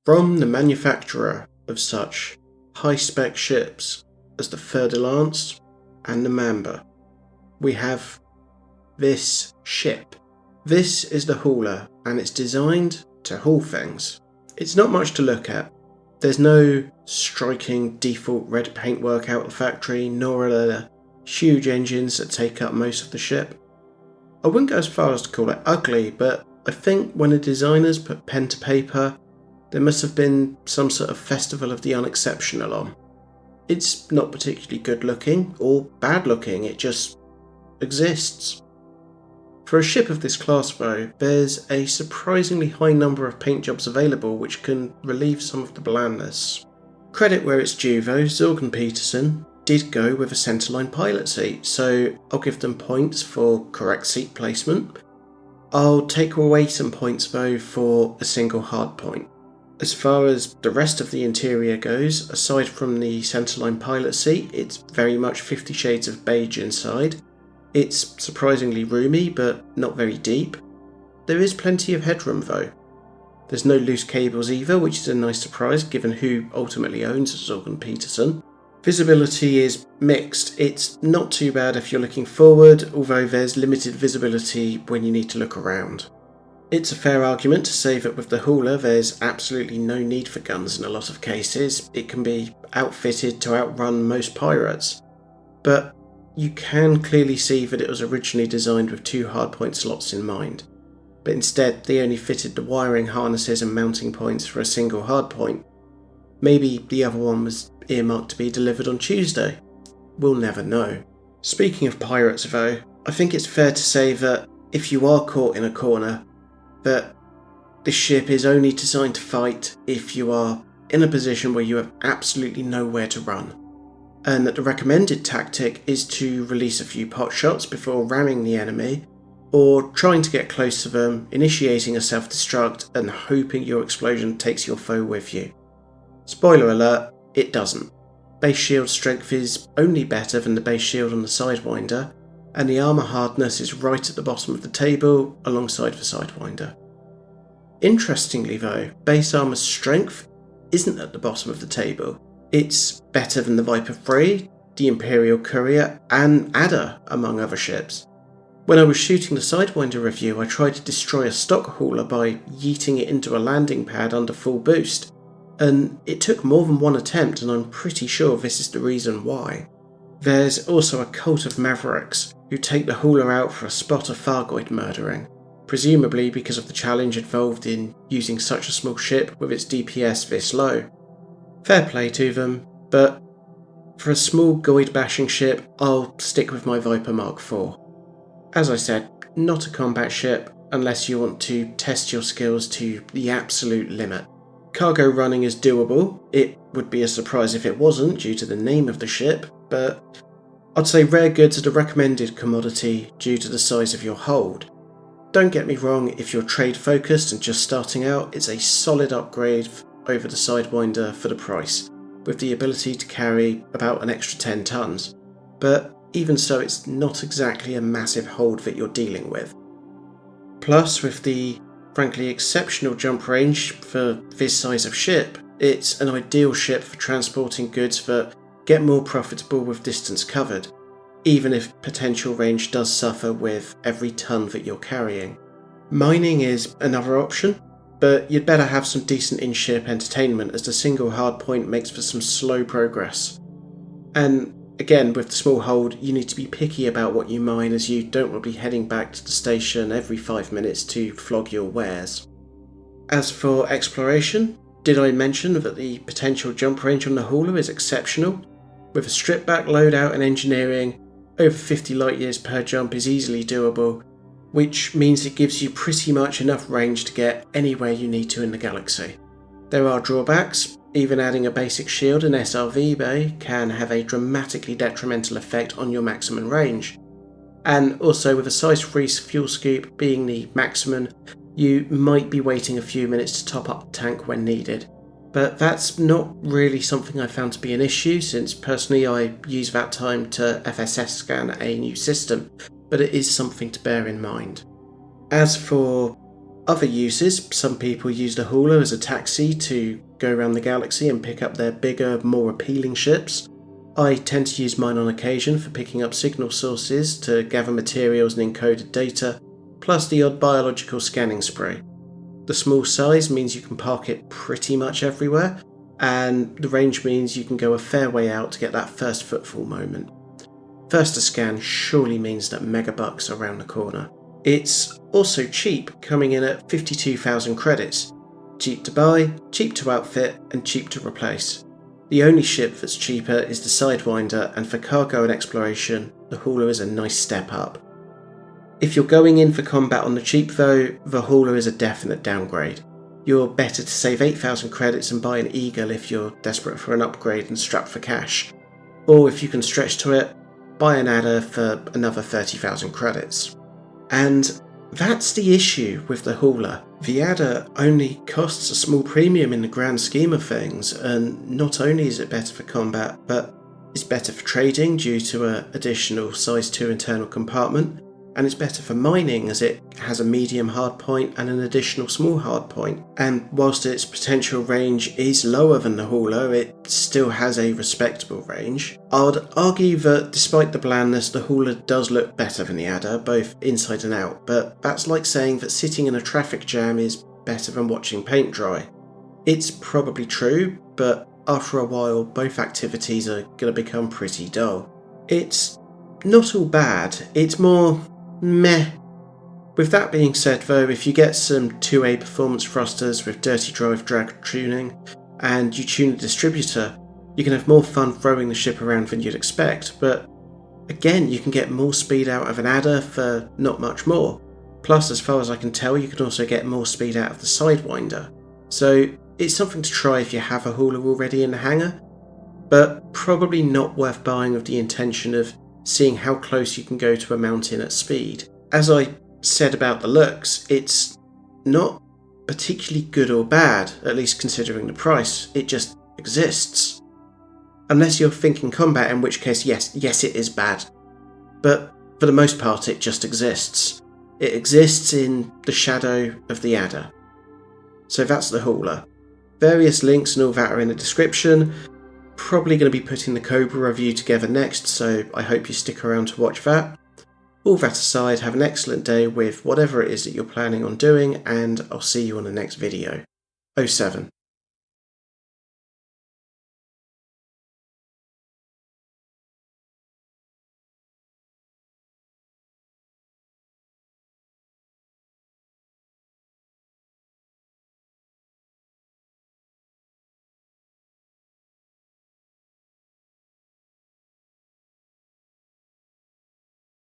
From the manufacturer of such high-spec ships as the Fer-de-Lance and the Mamba, we have this ship. This is the hauler, and it's designed to haul things. It's not much to look at. There's no striking default red paintwork out of the factory, nor are there huge engines that take up most of the ship. I wouldn't go as far as to call it ugly, but I think when the designers put pen to paper, there must have been some sort of festival of the unexceptional on. It's not particularly good looking or bad looking, it just exists. For a ship of this class though, there's a surprisingly high number of paint jobs available which can relieve some of the blandness. Credit where it's due though, Zorgon Peterson did go with a centerline pilot seat, so I'll give them points for correct seat placement. I'll take away some points though for a single hard point. As far as the rest of the interior goes, aside from the centerline pilot seat, it's very much 50 shades of beige inside. It's surprisingly roomy, but not very deep. There is plenty of headroom though. There's no loose cables either, which is a nice surprise given who ultimately owns Zorgon Peterson. Visibility is mixed. It's not too bad if you're looking forward, although there's limited visibility when you need to look around. It's a fair argument to say that with the hauler there's absolutely no need for guns in a lot of cases. It can be outfitted to outrun most pirates. But you can clearly see that it was originally designed with 2 hardpoint slots in mind. But instead they only fitted the wiring harnesses and mounting points for a single hardpoint. Maybe the other one was earmarked to be delivered on Tuesday. We'll never know. Speaking of pirates though, I think it's fair to say that if you are caught in a corner, that this ship is only designed to fight if you are in a position where you have absolutely nowhere to run, and that the recommended tactic is to release a few pot shots before ramming the enemy, or trying to get close to them, initiating a self-destruct and hoping your explosion takes your foe with you. Spoiler alert, it doesn't. Base shield strength is only better than the base shield on the Sidewinder, and the armour hardness is right at the bottom of the table alongside the Sidewinder. Interestingly though, base armour strength isn't at the bottom of the table. It's better than the Viper 3, the Imperial Courier and Adder, among other ships. When I was shooting the Sidewinder review, I tried to destroy a stock hauler by yeeting it into a landing pad under full boost, and it took more than one attempt, and I'm pretty sure this is the reason why. There's also a cult of mavericks who take the hauler out for a spot of Thargoid murdering, presumably because of the challenge involved in using such a small ship with its DPS this low. Fair play to them, but for a small Goid bashing ship, I'll stick with my Viper Mark IV. As I said, not a combat ship unless you want to test your skills to the absolute limit. Cargo running is doable. It would be a surprise if it wasn't due to the name of the ship, but I'd say rare goods are the recommended commodity due to the size of your hold. Don't get me wrong, if you're trade focused and just starting out, it's a solid upgrade over the Sidewinder for the price, with the ability to carry about an extra 10 tons. But even so, it's not exactly a massive hold that you're dealing with. Plus, with the frankly exceptional jump range for this size of ship, it's an ideal ship for transporting goods that get more profitable with distance covered, even if potential range does suffer with every ton that you're carrying. Mining is another option, but you'd better have some decent in-ship entertainment as the single hardpoint makes for some slow progress. And again, with the small hold, you need to be picky about what you mine, as you don't want to be heading back to the station every 5 minutes to flog your wares. As for exploration, did I mention that the potential jump range on the hauler is exceptional? With a stripped back loadout and engineering, over 50 light years per jump is easily doable, which means it gives you pretty much enough range to get anywhere you need to in the galaxy. There are drawbacks. Even adding a basic shield and SRV bay can have a dramatically detrimental effect on your maximum range. And also, with a size 3 fuel scoop being the maximum, you might be waiting a few minutes to top up the tank when needed. But that's not really something I found to be an issue, since personally I use that time to FSS scan a new system, but it is something to bear in mind. As for Other uses, some people use the hauler as a taxi to go around the galaxy and pick up their bigger, more appealing ships. I tend to use mine on occasion for picking up signal sources to gather materials and encoded data, plus the odd biological scanning spray. The small size means you can park it pretty much everywhere, and the range means you can go a fair way out to get that first footfall moment. First to scan surely means that megabucks are around the corner. It's also cheap, coming in at 52,000 credits. Cheap to buy, cheap to outfit, and cheap to replace. The only ship that's cheaper is the Sidewinder, and for cargo and exploration, the hauler is a nice step up. If you're going in for combat on the cheap though, the hauler is a definite downgrade. You're better to save 8,000 credits and buy an Eagle if you're desperate for an upgrade and strapped for cash. Or if you can stretch to it, buy an adder for another 30,000 credits. And that's the issue with the hauler. The adder only costs a small premium in the grand scheme of things, and not only is it better for combat, but it's better for trading due to an additional size 2 internal compartment, and it's better for mining as it has a medium hardpoint and an additional small hardpoint. And whilst its potential range is lower than the hauler, it still has a respectable range. I'd argue that despite the blandness, the hauler does look better than the adder, both inside and out, but that's like saying that sitting in a traffic jam is better than watching paint dry. It's probably true, but after a while both activities are going to become pretty dull. It's not all bad, it's more meh. With that being said though, if you get some 2A performance thrusters with dirty drive drag tuning, and you tune the distributor, you can have more fun throwing the ship around than you'd expect, but again, you can get more speed out of an adder for not much more. Plus, as far as I can tell, you can also get more speed out of the Sidewinder. So it's something to try if you have a hauler already in the hangar, but probably not worth buying with the intention of seeing how close you can go to a mountain at speed. As I said about the looks, it's not particularly good or bad, at least considering the price. It just exists. Unless you're thinking combat, in which case yes it is bad. But for the most part it just exists. It exists in the shadow of the adder. So that's the hauler. Various links and all that are in the description. Probably going to be putting the Cobra review together next, so I hope you stick around to watch that. All that aside, have an excellent day with whatever it is that you're planning on doing, and I'll see you on the next video. 07.